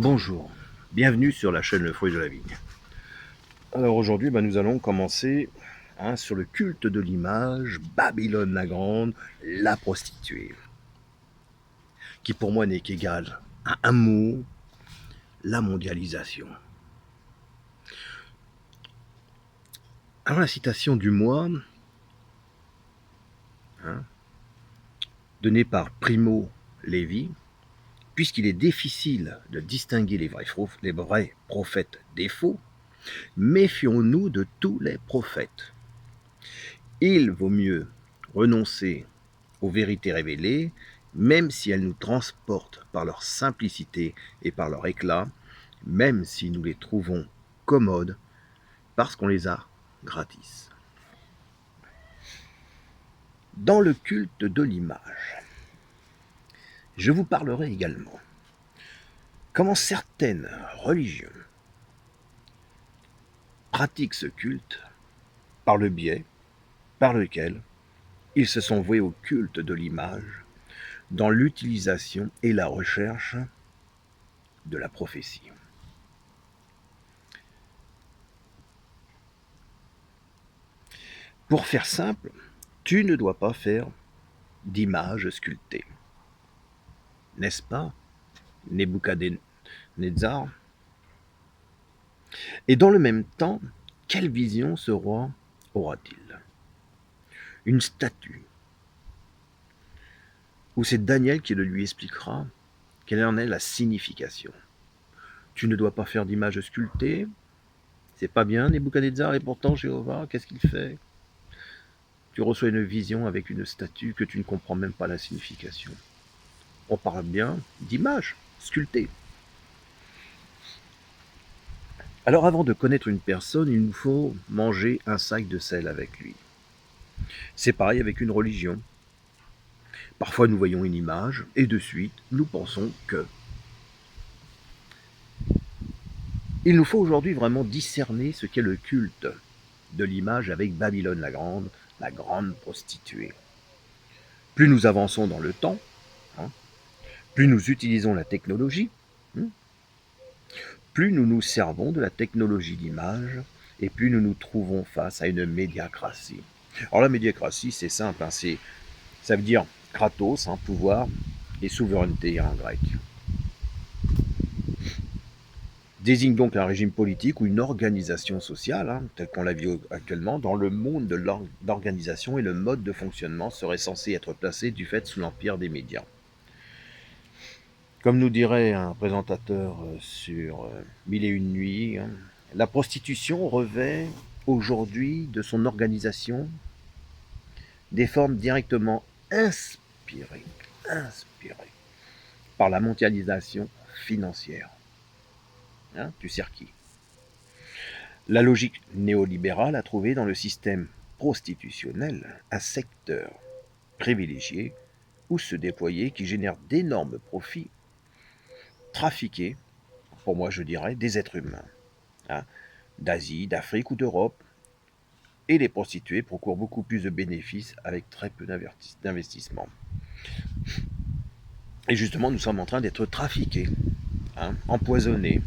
Bonjour, bienvenue sur la chaîne Le Fruit de la Vigne. Alors aujourd'hui, nous allons commencer sur le culte de l'image, Babylone la Grande, la prostituée, qui pour moi n'est qu'égal à un mot, la mondialisation. Alors la citation du mois, donnée par Primo Levi, puisqu'il est difficile de distinguer les vrais prophètes des faux, méfions-nous de tous les prophètes. Il vaut mieux renoncer aux vérités révélées, même si elles nous transportent par leur simplicité et par leur éclat, même si nous les trouvons commodes, parce qu'on les a gratis. Dans le culte de l'image, je vous parlerai également comment certaines religions pratiquent ce culte par le biais par lequel ils se sont voués au culte de l'image dans l'utilisation et la recherche de la prophétie. Pour faire simple, tu ne dois pas faire d'image sculptée. N'est-ce pas, Nebuchadnezzar? Et dans le même temps, quelle vision ce roi aura-t-il? Une statue. Ou c'est Daniel qui le lui expliquera quelle en est la signification. Tu ne dois pas faire d'image sculptée. C'est pas bien, Nebuchadnezzar, et pourtant Jéhovah, qu'est-ce qu'il fait? Tu reçois une vision avec une statue que tu ne comprends même pas la signification. On parle bien d'image sculptée. Alors avant de connaître une personne, il nous faut manger un sac de sel avec lui. C'est pareil avec une religion. Parfois nous voyons une image et de suite nous pensons que. Il nous faut aujourd'hui vraiment discerner ce qu'est le culte de l'image avec Babylone la grande prostituée. Plus nous avançons dans le temps, plus nous utilisons la technologie, plus nous nous servons de la technologie d'image et plus nous nous trouvons face à une médiacratie. Alors la médiacratie, c'est simple, ça veut dire kratos, pouvoir, et souveraineté en grec. Désigne donc un régime politique ou une organisation sociale, telle qu'on la vit actuellement, dans le monde de l'organisation et le mode de fonctionnement serait censé être placé du fait sous l'empire des médias. Comme nous dirait un présentateur sur Mille et une nuits, la prostitution revêt aujourd'hui de son organisation des formes directement inspirées par la mondialisation financière. Tu sers qui? La logique néolibérale a trouvé dans le système prostitutionnel un secteur privilégié où se déployer qui génère d'énormes profits, trafiqués, pour moi je dirais, des êtres humains, d'Asie, d'Afrique ou d'Europe, et les prostituées procurent beaucoup plus de bénéfices avec très peu d'investissement. Et justement, nous sommes en train d'être trafiqués, empoisonnés,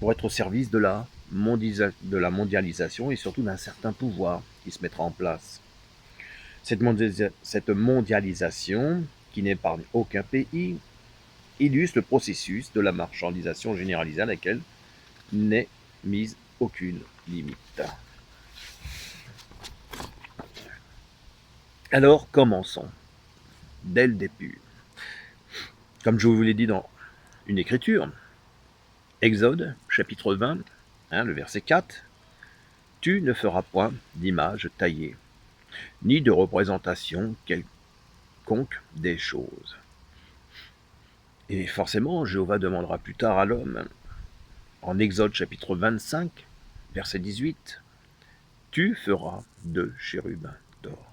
pour être au service de la mondialisation et surtout d'un certain pouvoir qui se mettra en place. Cette mondialisation, qui n'épargne aucun pays, illustre le processus de la marchandisation généralisée à laquelle n'est mise aucune limite. Alors, commençons, dès le début. Comme je vous l'ai dit dans une écriture, Exode, chapitre 20, le verset 4, « Tu ne feras point d'image taillée, ni de représentation quelconque des choses. » Et forcément, Jéhovah demandera plus tard à l'homme, en Exode chapitre 25, verset 18, « Tu feras 2 chérubins d'or. »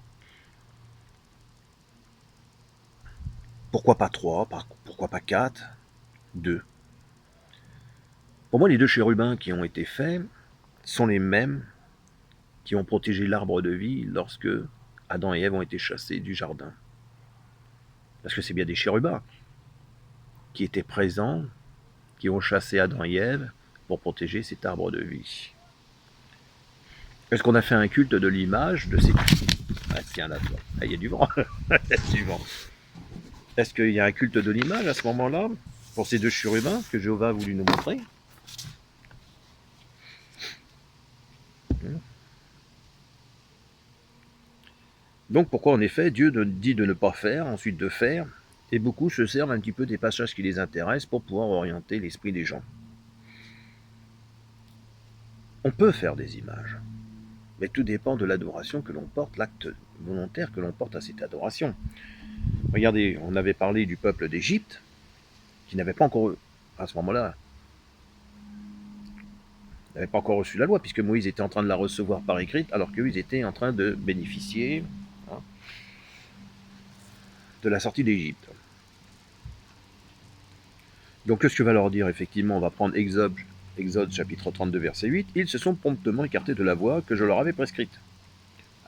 Pourquoi pas 3? Pourquoi pas 4? 2. Pour moi, les 2 chérubins qui ont été faits sont les mêmes qui ont protégé l'arbre de vie lorsque Adam et Ève ont été chassés du jardin. Parce que c'est bien des chérubins qui étaient présents, qui ont chassé Adam et Ève pour protéger cet arbre de vie. Est-ce qu'on a fait un culte de l'image de ces... Ah tiens, là, toi. Ah, il y a du vent. Il y a du vent. Est-ce qu'il y a un culte de l'image à ce moment-là pour ces deux chérubins que Jéhovah a voulu nous montrer? Donc pourquoi en effet Dieu dit de ne pas faire, ensuite de faire, et beaucoup se servent un petit peu des passages qui les intéressent pour pouvoir orienter l'esprit des gens. On peut faire des images, mais tout dépend de l'adoration que l'on porte, l'acte volontaire que l'on porte à cette adoration. Regardez, on avait parlé du peuple d'Égypte, qui n'avait pas encore, à ce moment-là, n'avait pas encore reçu la loi, puisque Moïse était en train de la recevoir par écrit, alors qu'eux, ils étaient en train de bénéficier de la sortie d'Égypte. Donc, qu'est-ce que va leur dire? Effectivement, on va prendre Exode chapitre 32, verset 8. Ils se sont promptement écartés de la voie que je leur avais prescrite.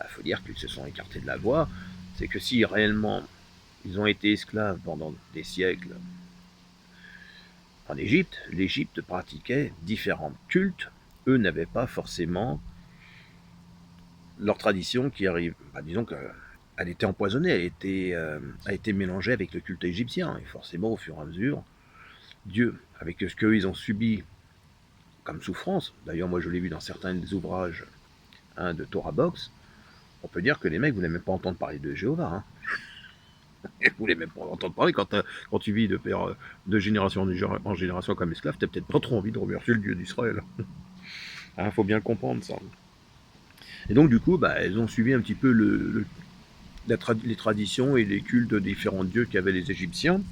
Il faut dire qu'ils se sont écartés de la voie, c'est que si réellement ils ont été esclaves pendant des siècles en Égypte, l'Égypte pratiquait différents cultes. Eux n'avaient pas forcément leur tradition qui arrive. Disons qu'elle était empoisonnée, a été mélangée avec le culte égyptien. Et forcément, au fur et à mesure, Dieu, avec ce qu'ils ont subi comme souffrance, d'ailleurs moi je l'ai vu dans certains des ouvrages de Torah Box, on peut dire que les mecs voulaient même pas entendre parler de Jéhovah. Ils voulaient même pas entendre parler. Quand tu vis de génération en génération comme esclave, t'as peut-être pas trop envie de remercier le Dieu d'Israël. Faut bien le comprendre ça. Et donc du coup, elles ont suivi un petit peu les traditions et les cultes de différents dieux qu'avaient les Égyptiens,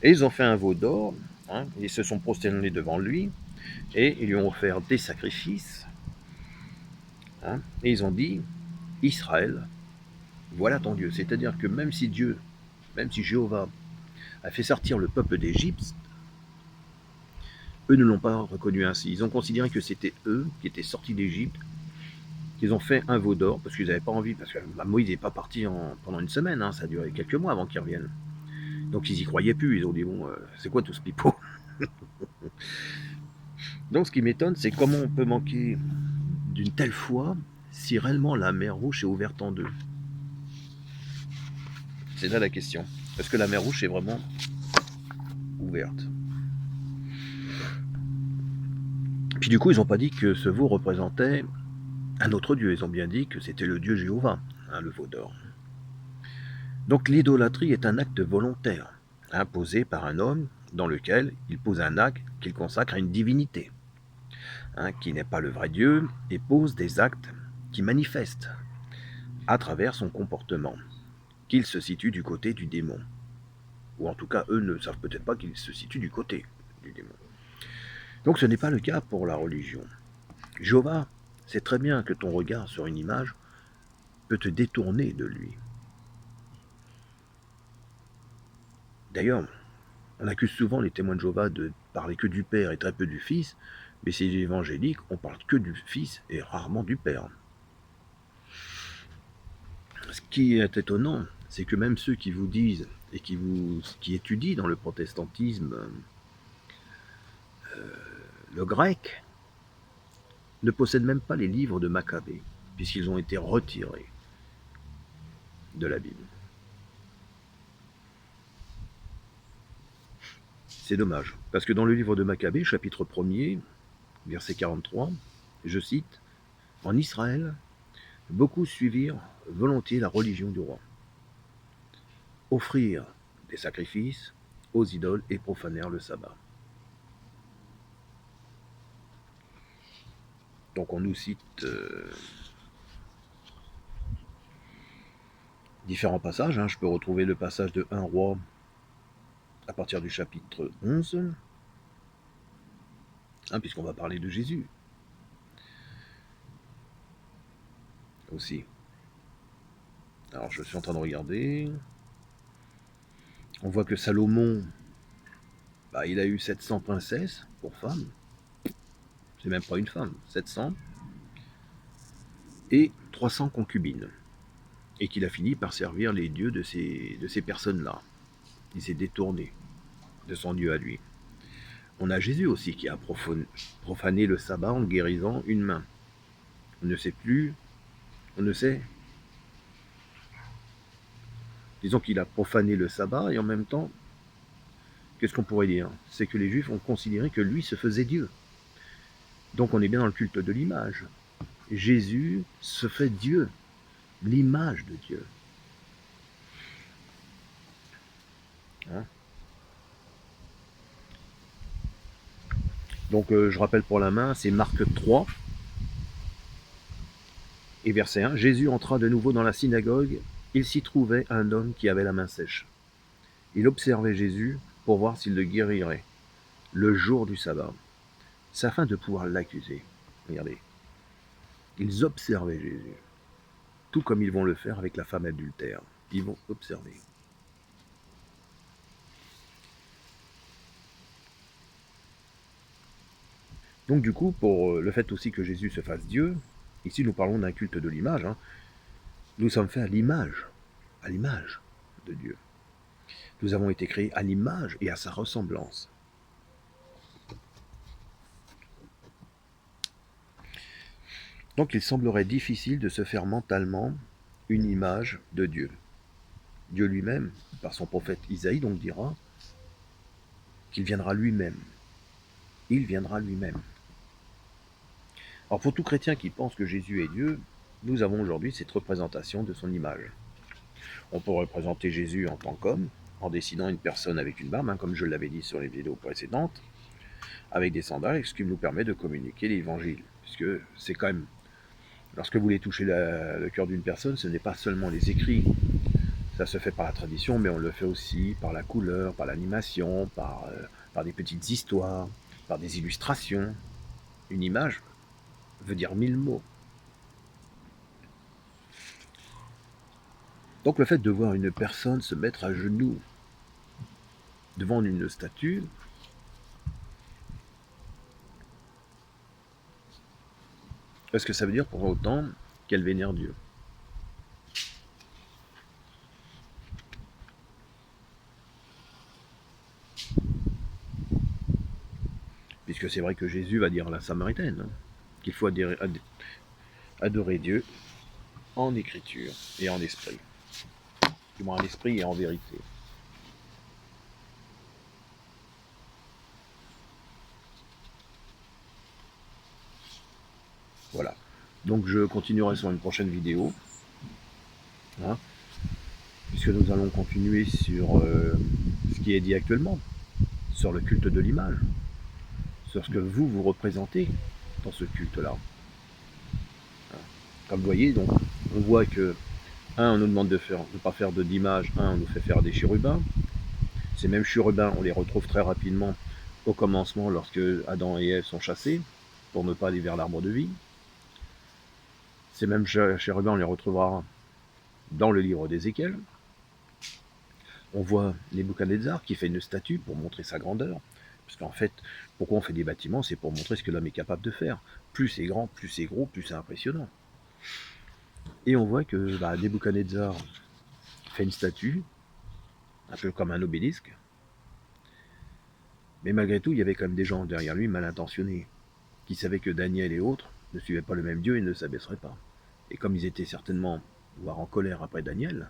et ils ont fait un veau d'or, ils se sont prosternés devant lui, et ils lui ont offert des sacrifices, et ils ont dit, Israël, voilà ton Dieu. C'est-à-dire que même si Jéhovah a fait sortir le peuple d'Égypte, eux ne l'ont pas reconnu ainsi. Ils ont considéré que c'était eux qui étaient sortis d'Égypte, qu'ils ont fait un veau d'or, parce qu'ils n'avaient pas envie, parce que Moïse n'est pas parti pendant une semaine, ça a duré quelques mois avant qu'il revienne. Donc ils y croyaient plus, ils ont dit, bon, c'est quoi tout ce pipeau? Donc ce qui m'étonne, c'est comment on peut manquer d'une telle foi si réellement la mer Rouge est ouverte en deux. C'est là la question. Est-ce que la mer Rouge est vraiment ouverte? Puis du coup, ils n'ont pas dit que ce veau représentait un autre dieu. Ils ont bien dit que c'était le dieu Jéhovah, le veau d'or. Donc l'idolâtrie est un acte volontaire, imposé par un homme dans lequel il pose un acte qu'il consacre à une divinité, qui n'est pas le vrai Dieu, et pose des actes qui manifestent à travers son comportement qu'il se situe du côté du démon. Ou en tout cas, eux ne savent peut-être pas qu'il se situe du côté du démon. Donc ce n'est pas le cas pour la religion. Jéhovah sait très bien que ton regard sur une image peut te détourner de lui. D'ailleurs, on accuse souvent les témoins de Jéhovah de parler que du Père et très peu du Fils, mais ces évangéliques, on parle que du Fils et rarement du Père. Ce qui est étonnant, c'est que même ceux qui vous disent et qui étudient dans le protestantisme le grec ne possèdent même pas les livres de Maccabée, puisqu'ils ont été retirés de la Bible. C'est dommage, parce que dans le livre de Maccabée, chapitre 1er, verset 43, je cite, « En Israël, beaucoup suivirent volontiers la religion du roi, offrirent des sacrifices aux idoles et profanèrent le sabbat. » Donc on nous cite différents passages. Je peux retrouver le passage de 1 Roi à partir du chapitre 11, puisqu'on va parler de Jésus aussi. Alors je suis en train de regarder. On voit que Salomon, il a eu 700 princesses pour femmes. C'est même pas une femme, 700. Et 300 concubines. Et qu'il a fini par servir les dieux de ces personnes-là. Il s'est détourné de son Dieu à lui. On a Jésus aussi qui a profané le sabbat en guérissant une main. On ne sait plus, on ne sait. Disons qu'il a profané le sabbat et en même temps, qu'est-ce qu'on pourrait dire? C'est que les Juifs ont considéré que lui se faisait Dieu. Donc on est bien dans le culte de l'image. Jésus se fait Dieu, l'image de Dieu. Hein? Donc je rappelle pour la main, c'est Marc 3 et verset 1. Jésus entra de nouveau dans la synagogue. Il s'y trouvait un homme qui avait la main sèche. Il observait Jésus pour voir s'il le guérirait le jour du sabbat. C'est afin de pouvoir l'accuser. Regardez. Ils observaient Jésus. Tout comme ils vont le faire avec la femme adultère. Ils vont observer. Donc du coup, pour le fait aussi que Jésus se fasse Dieu, ici nous parlons d'un culte de l'image, hein, nous sommes faits à l'image de Dieu. Nous avons été créés à l'image et à sa ressemblance. Donc il semblerait difficile de se faire mentalement une image de Dieu. Dieu lui-même, par son prophète Isaïe, donc dira qu'il viendra lui-même. Il viendra lui-même. Alors pour tout chrétien qui pense que Jésus est Dieu, nous avons aujourd'hui cette représentation de son image. On peut représenter Jésus en tant qu'homme, en dessinant une personne avec une barbe, hein, comme je l'avais dit sur les vidéos précédentes, avec des sandales, ce qui nous permet de communiquer l'évangile. Puisque c'est quand même, lorsque vous voulez toucher le cœur d'une personne, ce n'est pas seulement les écrits. Ça se fait par la tradition, mais on le fait aussi par la couleur, par l'animation, par des petites histoires, par des illustrations. Une image veut dire 1000 mots. Donc le fait de voir une personne se mettre à genoux devant une statue, est-ce que ça veut dire pour autant qu'elle vénère Dieu? Puisque c'est vrai que Jésus va dire à la Samaritaine hein, qu'il faut adorer Dieu en écriture et en esprit. Du moins en esprit et en vérité. Voilà. Donc je continuerai sur une prochaine vidéo. Hein, puisque nous allons continuer sur ce qui est dit actuellement, sur le culte de l'image, sur ce que vous représentez dans ce culte-là. Comme vous voyez, donc, on voit que, on nous demande de ne pas faire d'image, on nous fait faire des chérubins. Ces mêmes chérubins, on les retrouve très rapidement au commencement, lorsque Adam et Ève sont chassés, pour ne pas aller vers l'arbre de vie. Ces mêmes chérubins, on les retrouvera dans le livre d'Ézéchiel. On voit Nebuchadnezzar qui fait une statue pour montrer sa grandeur. Parce qu'en fait, pourquoi on fait des bâtiments? C'est pour montrer ce que l'homme est capable de faire. Plus c'est grand, plus c'est gros, plus c'est impressionnant. Et on voit que Nebuchadnezzar fait une statue, un peu comme un obélisque. Mais malgré tout, il y avait quand même des gens derrière lui mal intentionnés, qui savaient que Daniel et autres ne suivaient pas le même Dieu et ne s'abaisseraient pas. Et comme ils étaient certainement, voire en colère après Daniel,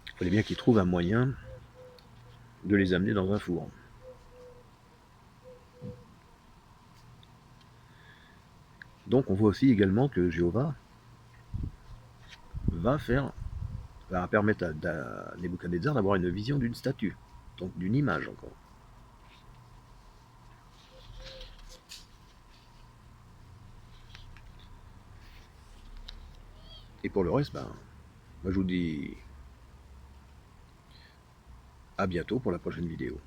il fallait bien qu'ils trouvent un moyen de les amener dans un four. Donc on voit aussi également que Jéhovah va permettre à Nebuchadnezzar d'avoir une vision d'une statue, donc d'une image encore. Et pour le reste, moi je vous dis à bientôt pour la prochaine vidéo.